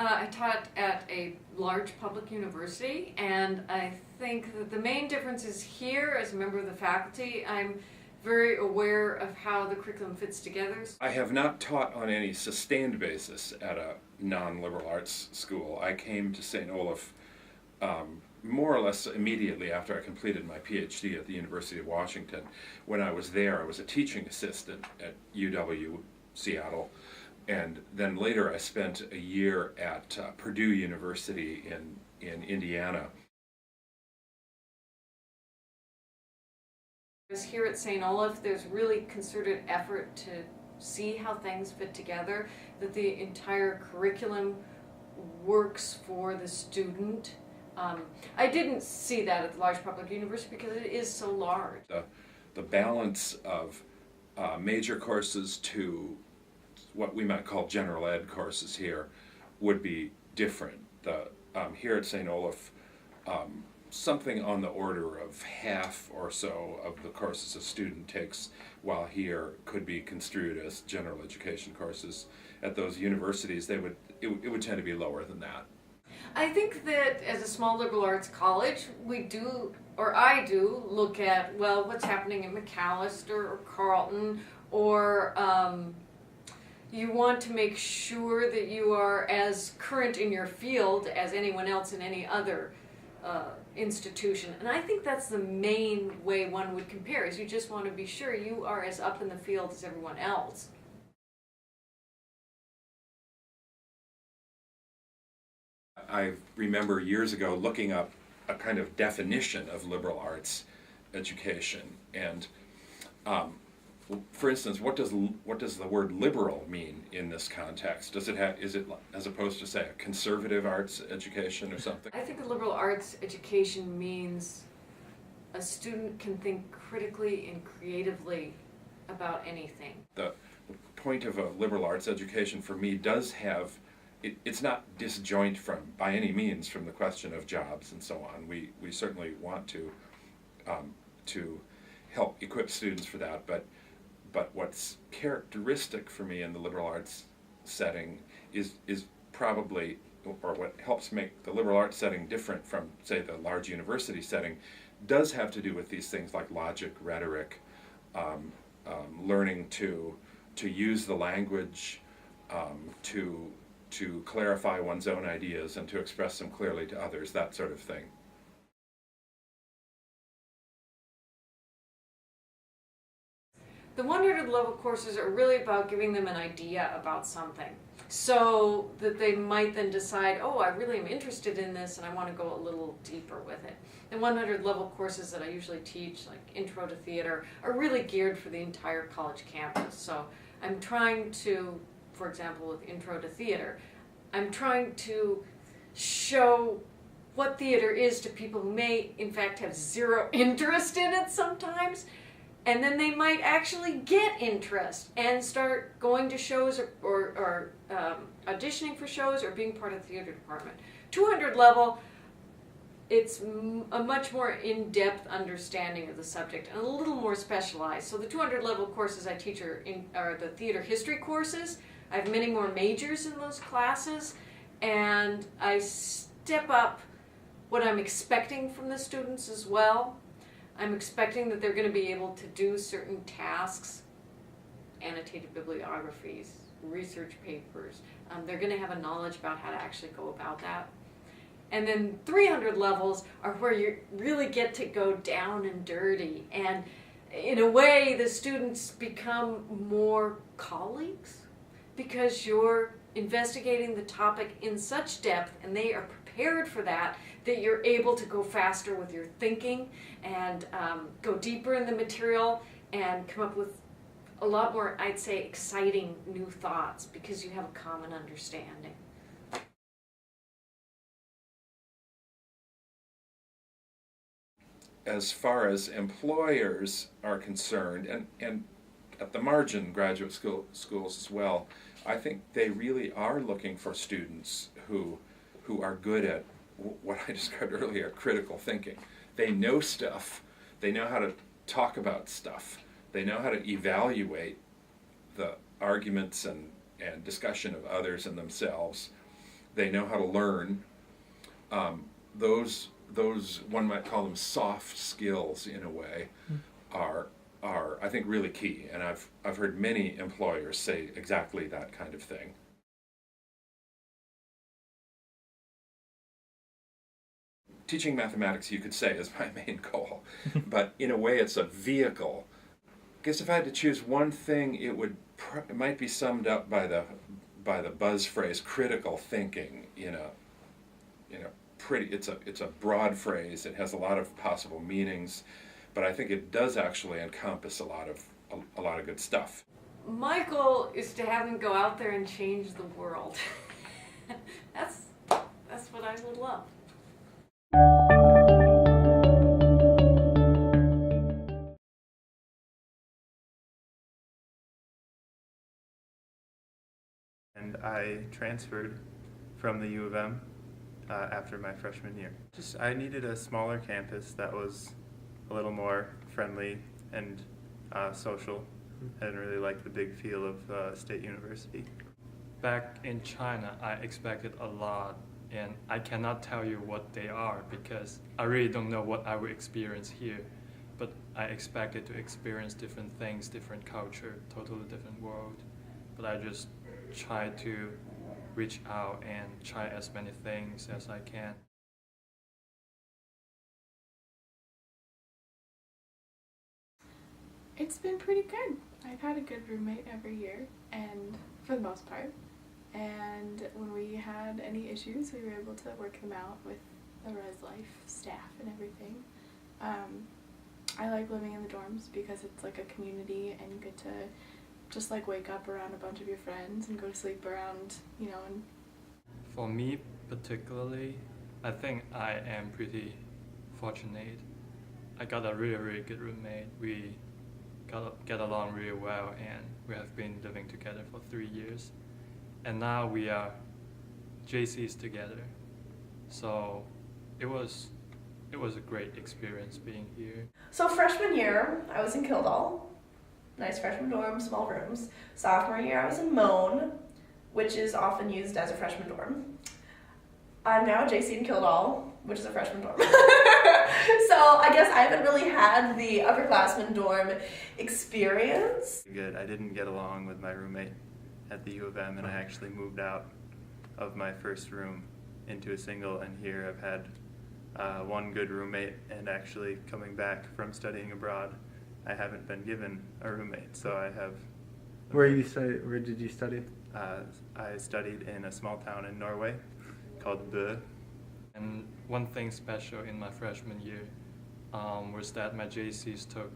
I taught at a large public university, and I think that the main difference is here, as a member of the faculty, I'm very aware of how the curriculum fits together. I have not taught on any sustained basis at a non-liberal arts school. I came to St. Olaf more or less immediately after I completed my PhD at the University of Washington. When I was there, I was a teaching assistant at UW Seattle, and then later I spent a year at Purdue University in Indiana. Here at St. Olaf, there's really concerted effort to see how things fit together, that the entire curriculum works for the student. I didn't see that at the large public university because it is so large. The balance of major courses to what we might call general ed courses here would be different. Here at St. Olaf, something on the order of half or so of the courses a student takes while here could be construed as general education courses. At those universities, it would tend to be lower than that. I think that as a small liberal arts college, we do, or I do, look at, well, what's happening in McAllister or Carleton, or you want to make sure that you are as current in your field as anyone else in any other institution. And I think that's the main way one would compare, is you just want to be sure you are as up in the field as everyone else. I remember years ago looking up a kind of definition of liberal arts education, and for instance, what does the word liberal mean in this context? Is it as opposed to, say, a conservative arts education or something? I think a liberal arts education means a student can think critically and creatively about anything. The point of a liberal arts education for me does have, it's not disjoint by any means from the question of jobs and so on. We certainly want to help equip students for that, but what's characteristic for me in the liberal arts setting is probably, or what helps make the liberal arts setting different from, say, the large university setting, does have to do with these things like logic, rhetoric, learning to use the language, to clarify one's own ideas and to express them clearly to others, that sort of thing. The 100 level courses are really about giving them an idea about something, so that they might then decide, oh, I really am interested in this and I want to go a little deeper with it. The 100 level courses that I usually teach, like Intro to Theater, are really geared for the entire college campus. So I'm trying to, for example, with Intro to Theater, I'm trying to show what theater is to people who may, in fact, have zero interest in it sometimes, and then they might actually get interest and start going to shows or auditioning for shows or being part of the theater department. 200 level, it's a much more in-depth understanding of the subject and a little more specialized. So the 200 level courses I teach are the theater history courses. I have many more majors in those classes, and I step up what I'm expecting from the students as well. I'm expecting that they're going to be able to do certain tasks, annotated bibliographies, research papers. They're going to have a knowledge about how to actually go about that. And then 300 levels are where you really get to go down and dirty. And in a way, the students become more colleagues because you're investigating the topic in such depth and they are prepared for that, that you're able to go faster with your thinking and go deeper in the material and come up with a lot more, I'd say, exciting new thoughts because you have a common understanding. As far as employers are concerned, and at the margin graduate schools as well, I think they really are looking for students who are good at what I described earlier, critical thinking. They know stuff, they know how to talk about stuff, they know how to evaluate the arguments and discussion of others and themselves, they know how to learn. Those one might call them soft skills in a way, are I think really key, and I've heard many employers say exactly that kind of thing. Teaching mathematics, you could say, is my main goal, but in a way it's a vehicle. I guess if I had to choose one thing, it might be summed up by the buzz phrase critical thinking. It's a broad phrase. It has a lot of possible meanings, but I think it does actually encompass a lot of good stuff. My goal is to have them go out there and change the world. That's what I would love. And I transferred from the U of M after my freshman year. I needed a smaller campus that was a little more friendly and social. I didn't really like the big feel of State University. Back in China, I expected a lot, and I cannot tell you what they are because I really don't know what I will experience here. But I expected to experience different things, different culture, totally different world. But I just try to reach out and try as many things as I can. It's been pretty good. I've had a good roommate every year, and for the most part. And when we had any issues, we were able to work them out with the Res Life staff and everything. I like living in the dorms because it's like a community, and you get to just like wake up around a bunch of your friends and go to sleep around, and For me particularly, I think I am pretty fortunate. I got a really, really good roommate. We get along really well, and we have been living together for 3 years. And now we are JCs together. So it was a great experience being here. So freshman year, I was in Kildall. Nice freshman dorm, small rooms. Sophomore year, I was in Moan, which is often used as a freshman dorm. I'm now a JC in Kildall, which is a freshman dorm. So I guess I haven't really had the upperclassmen dorm experience. Good. I didn't get along with my roommate at the U of M, and I actually moved out of my first room into a single, and here I've had one good roommate, and actually coming back from studying abroad, I haven't been given a roommate, so I have... Where did you study? I studied in a small town in Norway called BORSC. And one thing special in my freshman year was that my JCs took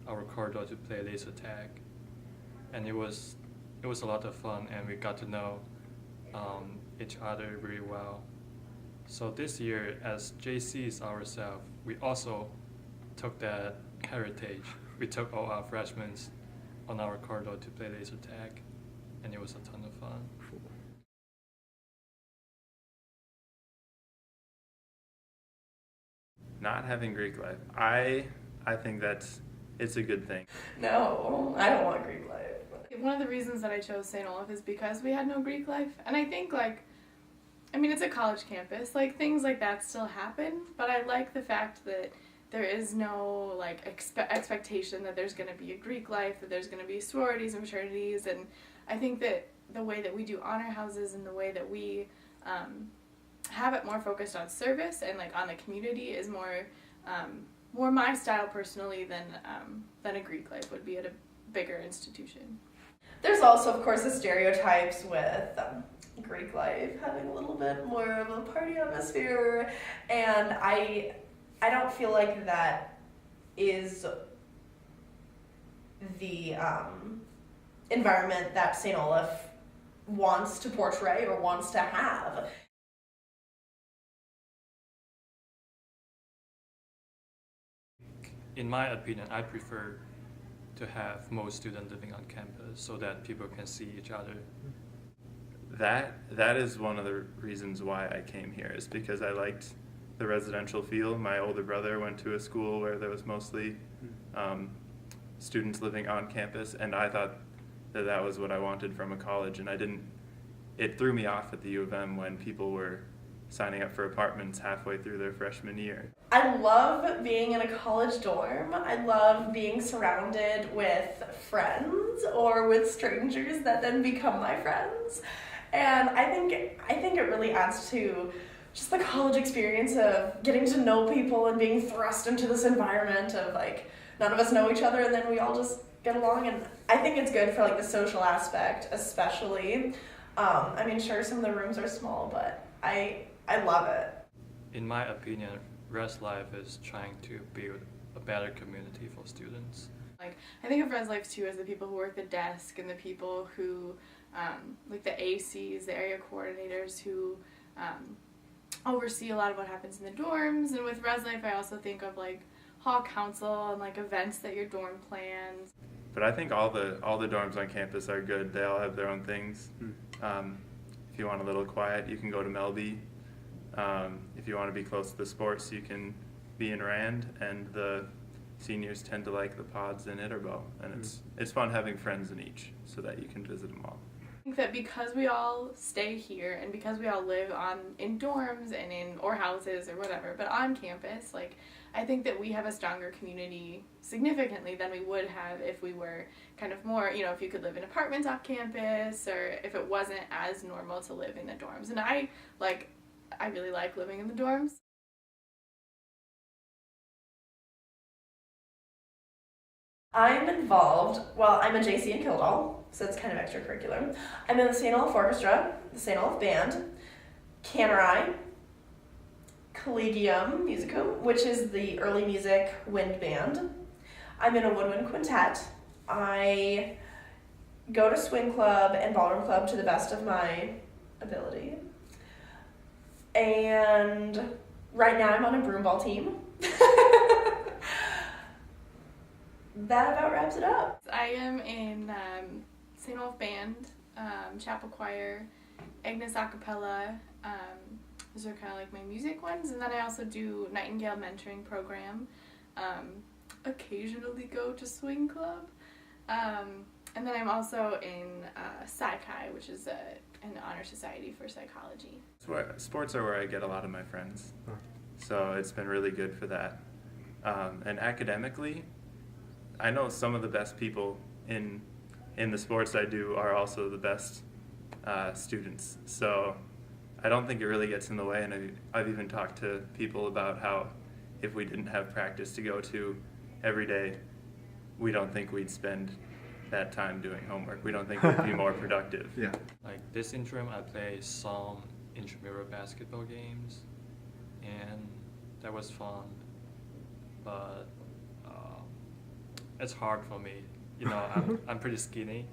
our corridor to play laser tag, and it was a lot of fun, and we got to know each other really well. So this year, as JCs ourselves, we also took that heritage. We took all our freshmen on our corridor to play laser tag, and it was a ton of fun. Not having Greek life. I think it's a good thing. No, I don't want Greek life. one of the reasons that I chose St. Olaf is because we had no Greek life. And I think, it's a college campus. Things like that still happen. But I like the fact that there is no, expectation that there's going to be a Greek life, that there's going to be sororities and fraternities. And I think that the way that we do honor houses and the way that we have it more focused on service and, on the community is more my style personally than a Greek life would be at a bigger institution. There's also, of course, the stereotypes with Greek life having a little bit more of a party atmosphere, and I don't feel like that is the environment that St. Olaf wants to portray or wants to have. In my opinion, I prefer to have most students living on campus so that people can see each other. That is one of the reasons why I came here, is because I liked the residential feel. My older brother went to a school where there was mostly students living on campus, and I thought that was what I wanted from a college, and I didn't it threw me off at the U of M when people were signing up for apartments halfway through their freshman year. I love being in a college dorm. I love being surrounded with friends or with strangers that then become my friends. And I think it really adds to just the college experience of getting to know people and being thrust into this environment of like none of us know each other and then we all just get along. And I think it's good for like the social aspect especially. I mean, sure, some of the rooms are small, but I love it. In my opinion, Res Life is trying to build a better community for students. Like, I think of Res Life too as the people who work the desk and the people who, like the ACs, the area coordinators who oversee a lot of what happens in the dorms. And with Res Life, I also think of like hall council and like events that your dorm plans. But I think all the dorms on campus are good. They all have their own things. If you want a little quiet, you can go to Melby. If you want to be close to the sports, you can be in Rand, and the seniors tend to like the pods in Iterbo, and it's fun having friends in each so that you can visit them all. I think that because we all stay here and because we all live in dorms and or houses or whatever, but on campus, like I think that we have a stronger community significantly than we would have if we were kind of more, if you could live in apartments off campus or if it wasn't as normal to live in the dorms. And I really like living in the dorms. I'm involved, I'm a JC in Kildall, so it's kind of extracurricular. I'm in the St. Olaf Orchestra, the St. Olaf Band, Cannerai, Collegium Musicum, which is the early music wind band. I'm in a woodwind quintet. I go to swing club and ballroom club to the best of my ability. And right now I'm on a broomball team. That about wraps it up. I am in St. Olaf Band, Chapel Choir, Agnes Acapella. Those are kind of like my music ones. And then I also do Nightingale Mentoring Program. Occasionally go to Swing Club. And then I'm also in Psychi, which is an honor society for psychology. Sports are where I get a lot of my friends, so it's been really good for that. And academically, I know some of the best people in the sports I do are also the best students. So I don't think it really gets in the way, and I've even talked to people about how if we didn't have practice to go to every day, we don't think we'd spend that time doing homework. We don't think we'd be more productive. Yeah. Like this interim, I played some intramural basketball games, and that was fun. But it's hard for me. I'm pretty skinny.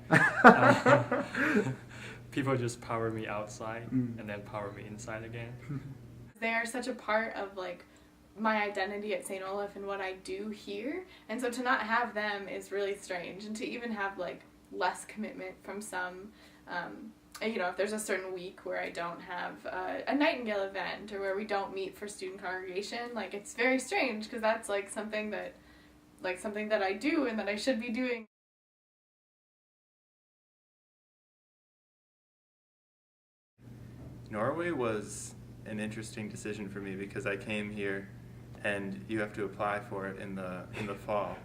People just power me outside and then power me inside again. They are such a part of like my identity at St. Olaf and what I do here, and so to not have them is really strange, and to even have like less commitment from some, if there's a certain week where I don't have a Nightingale event or where we don't meet for student congregation, like it's very strange because that's like something that I do and that I should be doing. Norway was an interesting decision for me because I came here and you have to apply for it in the fall.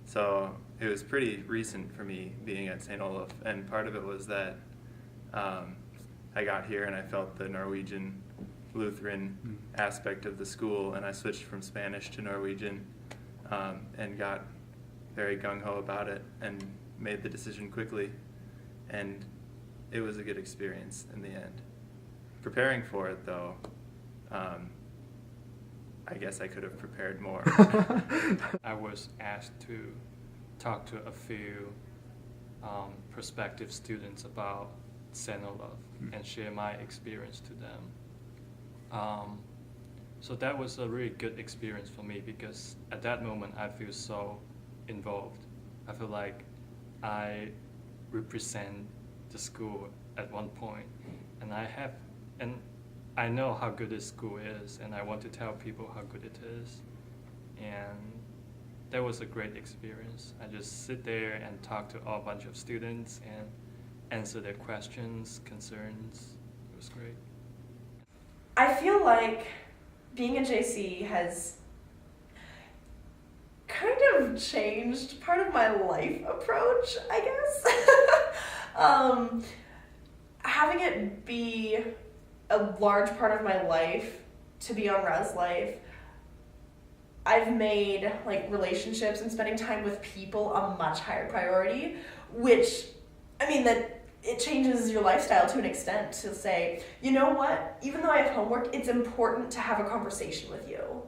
So it was pretty recent for me being at St. Olaf, and part of it was that I got here and I felt the Norwegian Lutheran aspect of the school, and I switched from Spanish to Norwegian and got very gung-ho about it and made the decision quickly, and it was a good experience in the end. Preparing for it, though, I guess I could have prepared more. I was asked to talk to a few prospective students about St. Olaf and share my experience to them. So that was a really good experience for me because at that moment I feel so involved. I feel like I represent the school at one point, and I know how good this school is, and I want to tell people how good it is. And that was a great experience. I just sit there and talk to a bunch of students, and answer their questions, concerns. It was great. I feel like being a JC has kind of changed part of my life approach, I guess. Having it be a large part of my life to be on Res Life, I've made like relationships and spending time with people a much higher priority, which, I mean, that it changes your lifestyle to an extent to say, you know what, even though I have homework, it's important to have a conversation with you.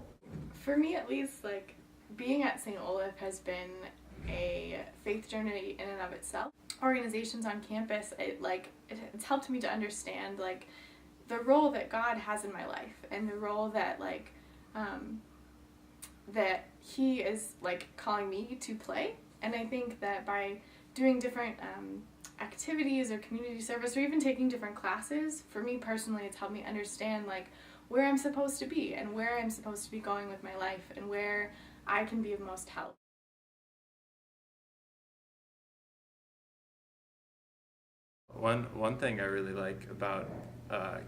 For me, at least, like, being at St. Olaf has been a faith journey in and of itself. Organizations on campus, it's helped me to understand, like, the role that God has in my life and the role that, like, that He is, like, calling me to play. And I think that by doing different activities or community service or even taking different classes, for me personally, it's helped me understand, like, where I'm supposed to be and where I'm supposed to be going with my life and where I can be of most help. One thing I really like about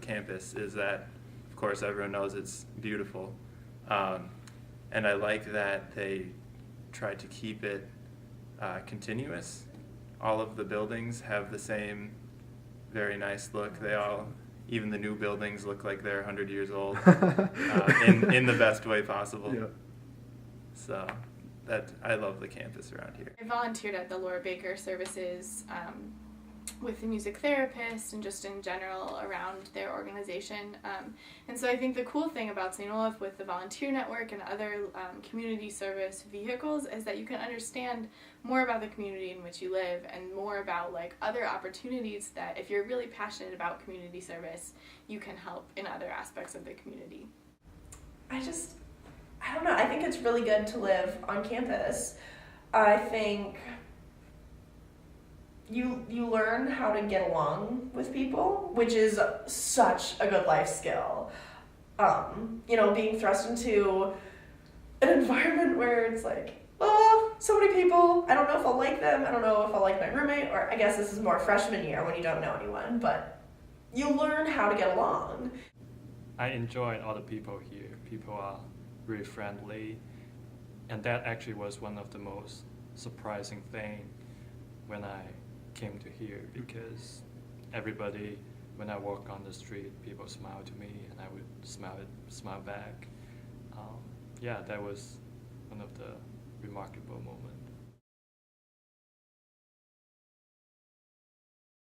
campus is that, of course, everyone knows it's beautiful, and I like that they try to keep it continuous. All of the buildings have the same very nice look. They all, even the new buildings, look like they're 100 years old in the best way possible. Yeah. So that I love the campus around here. I volunteered at the Laura Baker services with the music therapist and just in general around their organization. And so I think the cool thing about St. Olaf with the volunteer network and other community service vehicles is that you can understand more about the community in which you live and more about like other opportunities that if you're really passionate about community service, you can help in other aspects of the community. I don't know, I think it's really good to live on campus. I think you learn how to get along with people, which is such a good life skill. Being thrust into an environment where it's like, oh, so many people, I don't know if I'll like them, I don't know if I'll like my roommate, or I guess this is more freshman year when you don't know anyone, but you learn how to get along. I enjoyed all the people here. People are really friendly, and that actually was one of the most surprising thing when I came to here, because everybody, when I walk on the street, people smile to me and I would smile back. That was one of the remarkable moments.